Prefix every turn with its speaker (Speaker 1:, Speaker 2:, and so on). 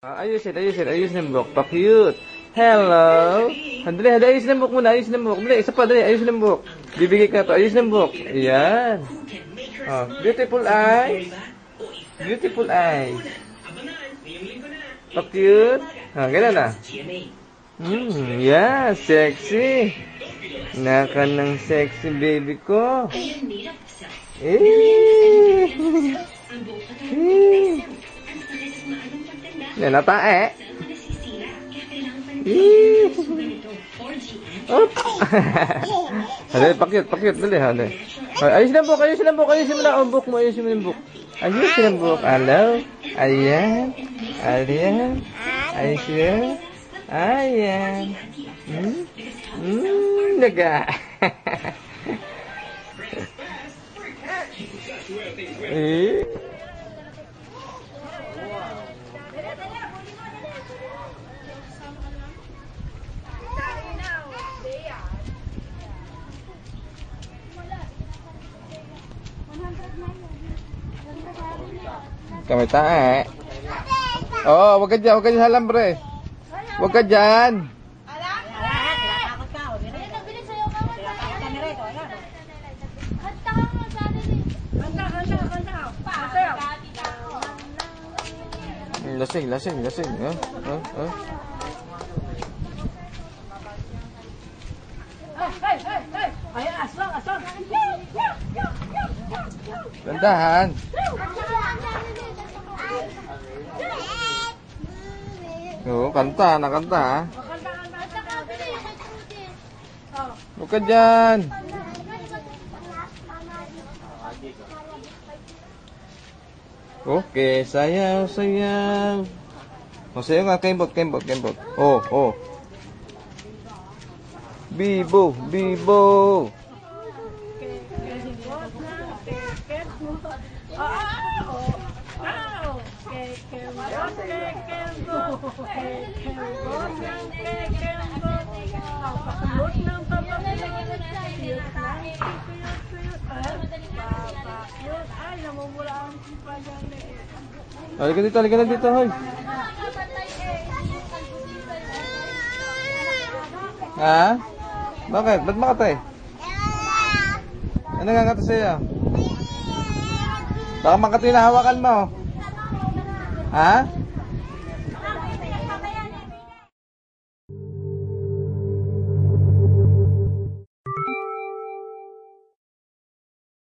Speaker 1: Ayusin yung buhok. Pa-cute. Hello. Dali, ayusin yung buhok muna. Ayusin yung buhok. Dali, isa pa, dali. Ayusin yung buhok. Bibigay ka to. Ayusin yung buhok. Ayan. Oh, beautiful eyes. Beautiful eyes. Pa-cute. Ganun na. Yeah, sexy. Naka ng sexy baby ko. Yan, natae. Dali, pakyut, dali, dali. Ayusin ang buhok, ayusin mo na ang buhok mo, ayusin mo yung buhok. Ayusin ang buhok, hello. Ayan, ayusin. Ayan. Naga. Kami tae. Oh, wag ka dyan sa alambre. Wag ka dyan. Lasing. Gandahan. Oo, nakanta ha. Huwag ka dyan. Okay, sayaw. Sayaw nga, kembot. Oh. Bibo. Halika na dito, hoy. Ha? Bakit? Ba't makatay? Ano nga kata sa'yo? Baka makatay na hawakan mo. Ha?